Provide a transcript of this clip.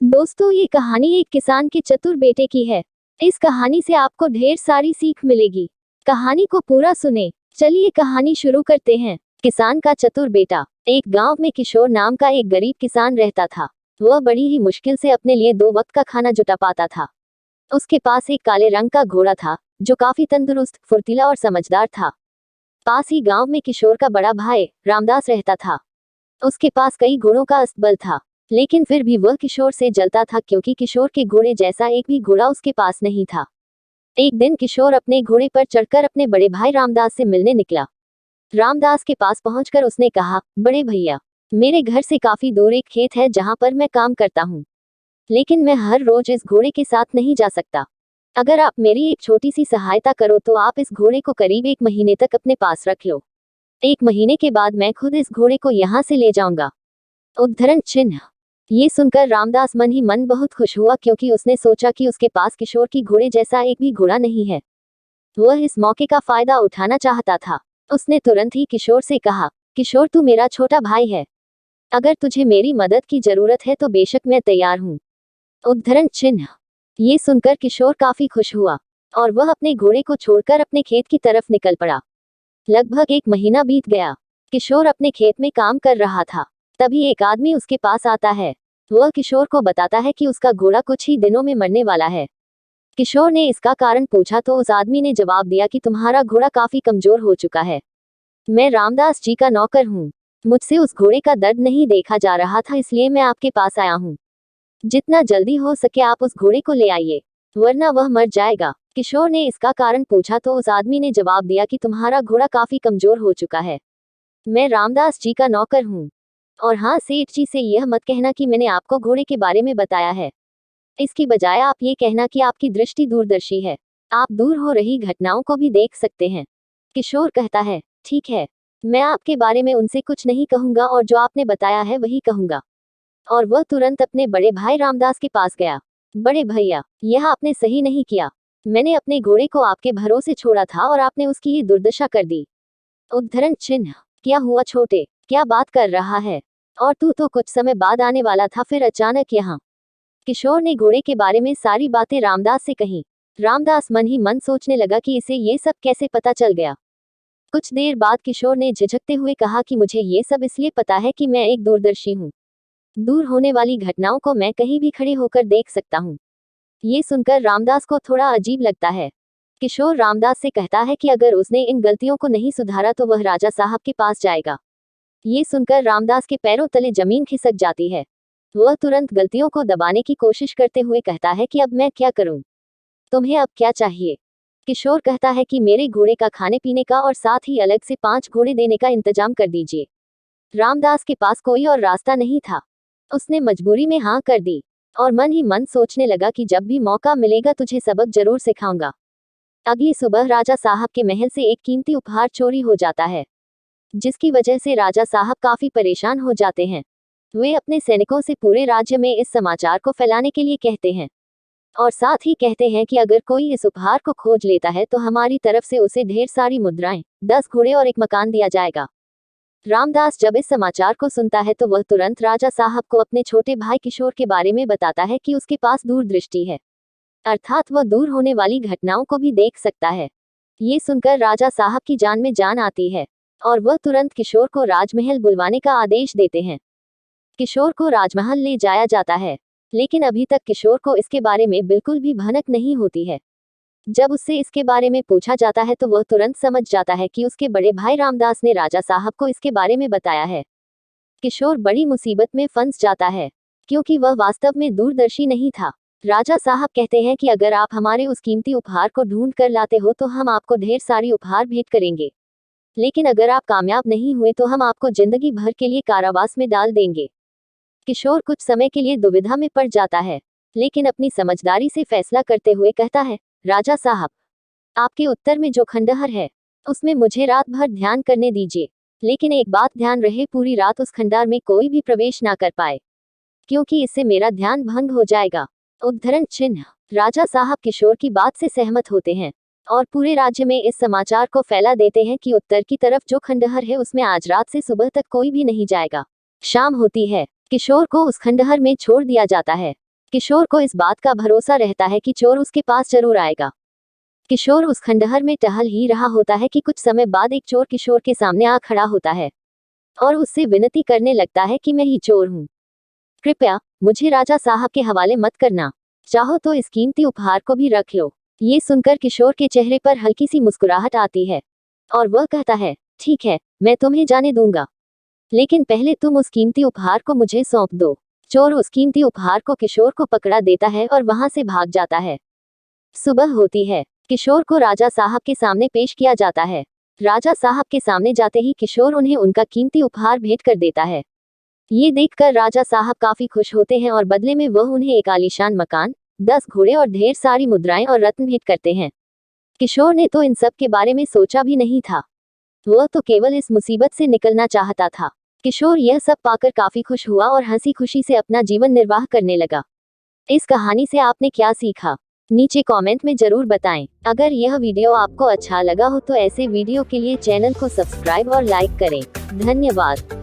दोस्तों, ये कहानी एक किसान के चतुर बेटे की है। इस कहानी से आपको ढेर सारी सीख मिलेगी। कहानी को पूरा सुने। चलिए कहानी शुरू करते हैं। किसान का चतुर बेटा। एक गांव में किशोर नाम का एक गरीब किसान रहता था। वह बड़ी ही मुश्किल से अपने लिए 2 वक्त का खाना जुटा पाता था। उसके पास एक काले रंग का घोड़ा था, जो काफी तंदुरुस्त, फुर्तीला और समझदार था। पास ही गांव में किशोर का बड़ा भाई रामदास रहता था। उसके पास कई घोड़ों का अस्तबल था, लेकिन फिर भी वह किशोर से जलता था, क्योंकि किशोर के घोड़े जैसा एक भी घोड़ा उसके पास नहीं था। एक दिन किशोर अपने घोड़े पर चढ़कर अपने बड़े भाई रामदास से मिलने निकला। रामदास के पास पहुंचकर उसने कहा, बड़े भैया, मेरे घर से काफी दूर एक खेत है जहां पर मैं काम करता हूं, लेकिन मैं हर रोज इस घोड़े के साथ नहीं जा सकता। अगर आप मेरी एक छोटी सी सहायता करो तो आप इस घोड़े को करीब 1 महीने तक अपने पास रख लो। 1 महीने के बाद मैं खुद इस घोड़े को यहाँ से ले जाऊंगा। उद्धरण चिन्ह। ये सुनकर रामदास मन ही मन बहुत खुश हुआ, क्योंकि उसने सोचा कि उसके पास किशोर की घोड़े जैसा एक भी घोड़ा नहीं है। वह इस मौके का फायदा उठाना चाहता था। उसने तुरंत ही किशोर से कहा, किशोर, तू मेरा छोटा भाई है। अगर तुझे मेरी मदद की जरूरत है तो बेशक मैं तैयार हूँ। उद्धरण चिन्ह। ये सुनकर किशोर काफी खुश हुआ और वह अपने घोड़े को छोड़कर अपने खेत की तरफ निकल पड़ा। लगभग 1 महीना बीत गया। किशोर अपने खेत में काम कर रहा था। तभी एक आदमी उसके पास आता है। वह किशोर को बताता है कि उसका घोड़ा कुछ ही दिनों में मरने वाला है। किशोर ने इसका कारण पूछा तो उस आदमी ने जवाब दिया कि तुम्हारा घोड़ा काफी कमजोर हो चुका है। मैं रामदास जी का नौकर हूँ। मुझसे उस घोड़े का दर्द नहीं देखा जा रहा था, इसलिए मैं आपके पास आया हूँ। जितना जल्दी हो सके आप उस घोड़े को ले आइए, वरना वह मर जाएगा। किशोर ने इसका कारण पूछा तो उस आदमी ने जवाब दिया कि तुम्हारा घोड़ा काफी कमजोर हो चुका है। मैं रामदास जी का नौकर हूँ। और हाँ, सेठ जी से यह मत कहना कि मैंने आपको घोड़े के बारे में बताया है। इसकी बजाय आप ये कहना कि आपकी दृष्टि दूरदर्शी है। आप दूर हो रही घटनाओं को भी देख सकते हैं। किशोर कहता है, ठीक है, मैं आपके बारे में उनसे कुछ नहीं कहूंगा और जो आपने बताया है वही कहूंगा। और वह तुरंत अपने बड़े भाई रामदास के पास गया। बड़े भैया, यह आपने सही नहीं किया। मैंने अपने घोड़े को आपके भरोसे छोड़ा था और आपने उसकी ये दुर्दशा कर दी। उद्धरण चिन्ह। क्या हुआ छोटे, क्या बात कर रहा है? और तू तो कुछ समय बाद आने वाला था, फिर अचानक यहाँ। किशोर ने घोड़े के बारे में सारी बातें रामदास से कही। रामदास मन ही मन सोचने लगा कि इसे ये सब कैसे पता चल गया। कुछ देर बाद किशोर ने झिझकते हुए कहा कि मुझे ये सब इसलिए पता है कि मैं एक दूरदर्शी हूँ। दूर होने वाली घटनाओं को मैं कहीं भी खड़े होकर देख सकता हूँ। ये सुनकर रामदास को थोड़ा अजीब लगता है। किशोर रामदास से कहता है कि अगर उसने इन गलतियों को नहीं सुधारा तो वह राजा साहब के पास जाएगा। ये सुनकर रामदास के पैरों तले जमीन खिसक जाती है। वह तुरंत गलतियों को दबाने की कोशिश करते हुए कहता है कि अब मैं क्या करूं? तुम्हें अब क्या चाहिए? किशोर कहता है कि मेरे घोड़े का खाने पीने का और साथ ही अलग से 5 घोड़े देने का इंतजाम कर दीजिए। रामदास के पास कोई और रास्ता नहीं था। उसने मजबूरी में हाँ कर दी और मन ही मन सोचने लगा कि जब भी मौका मिलेगा तुझे सबक जरूर सिखाऊंगा। अगली सुबह राजा साहब के महल से एक कीमती उपहार चोरी हो जाता है, जिसकी वजह से राजा साहब काफी परेशान हो जाते हैं। वे अपने सैनिकों से पूरे राज्य में इस समाचार को फैलाने के लिए कहते हैं और साथ ही कहते हैं कि अगर कोई इस उपहार को खोज लेता है तो हमारी तरफ से उसे ढेर सारी मुद्राएं, 10 घोड़े और एक मकान दिया जाएगा। रामदास जब इस समाचार को सुनता है तो वह तुरंत राजा साहब को अपने छोटे भाई किशोर के बारे में बताता है कि उसके पास दूरदृष्टि है, अर्थात वह दूर होने वाली घटनाओं को भी देख सकता है। ये सुनकर राजा साहब की जान में जान आती है और वह तुरंत किशोर को राजमहल बुलवाने का आदेश देते हैं। किशोर को राजमहल ले जाया जाता है, लेकिन अभी तक किशोर को इसके बारे में बिल्कुल भी भनक नहीं होती है। जब उससे इसके बारे में पूछा जाता है तो वह तुरंत समझ जाता है कि उसके बड़े भाई रामदास ने राजा साहब को इसके बारे में बताया है। किशोर बड़ी मुसीबत में फंस जाता है, क्योंकि वह वास्तव में दूरदर्शी नहीं था। राजा साहब कहते हैं कि अगर आप हमारे उस कीमती उपहार को ढूंढ कर लाते हो तो हम आपको ढेर सारी उपहार भेंट करेंगे, लेकिन अगर आप कामयाब नहीं हुए तो हम आपको जिंदगी भर के लिए कारावास में डाल देंगे। किशोर कुछ समय के लिए दुविधा में पड़ जाता है, लेकिन अपनी समझदारी से फैसला करते हुए कहता है, राजा साहब, आपके उत्तर में जो खंडहर है उसमें मुझे रात भर ध्यान करने दीजिए, लेकिन एक बात ध्यान रहे, पूरी रात उस खंडहर में कोई भी प्रवेश ना कर पाए, क्योंकि इससे मेरा ध्यान भंग हो जाएगा। उद्धरण चिन्ह। राजा साहब किशोर की बात से सहमत होते हैं और पूरे राज्य में इस समाचार को फैला देते हैं कि उत्तर की तरफ जो खंडहर है उसमें आज रात से सुबह तक कोई भी नहीं जाएगा। शाम होती है। किशोर को उस खंडहर में छोड़ दिया जाता है किशोर को इस बात का भरोसा रहता है कि चोर उसके पास जरूर आएगा। किशोर उस खंडहर में टहल ही रहा होता है कि कुछ समय बाद एक चोर किशोर के सामने आ खड़ा होता है और उससे विनती करने लगता है कि मैं ही चोर हूँ, कृपया मुझे राजा साहब के हवाले मत करना, चाहो तो इस कीमती उपहार को भी रख लो। ये सुनकर किशोर के चेहरे पर हल्की सी मुस्कुराहट आती है और वह कहता है, ठीक है, मैं तुम्हें जाने दूंगा, लेकिन पहले तुम उस कीमती उपहार को मुझे सौंप दो। चोर उस कीमती उपहार को किशोर को पकड़ा देता है और वहां से भाग जाता है। सुबह होती है। किशोर को राजा साहब के सामने पेश किया जाता है। राजा साहब के सामने जाते ही किशोर उन्हें उनका कीमती उपहार भेंट कर देता है। ये देखकर राजा साहब काफी खुश होते हैं और बदले में वह उन्हें एक आलीशान मकान, 10 घोड़े और ढेर सारी मुद्राएं और रत्न भेंट करते हैं। किशोर ने तो इन सब के बारे में सोचा भी नहीं था, वह तो केवल इस मुसीबत से निकलना चाहता था। किशोर यह सब पाकर काफी खुश हुआ और हंसी खुशी से अपना जीवन निर्वाह करने लगा। इस कहानी से आपने क्या सीखा, नीचे कमेंट में जरूर बताएं। अगर यह वीडियो आपको अच्छा लगा हो तो ऐसे वीडियो के लिए चैनल को सब्सक्राइब और लाइक करें। धन्यवाद।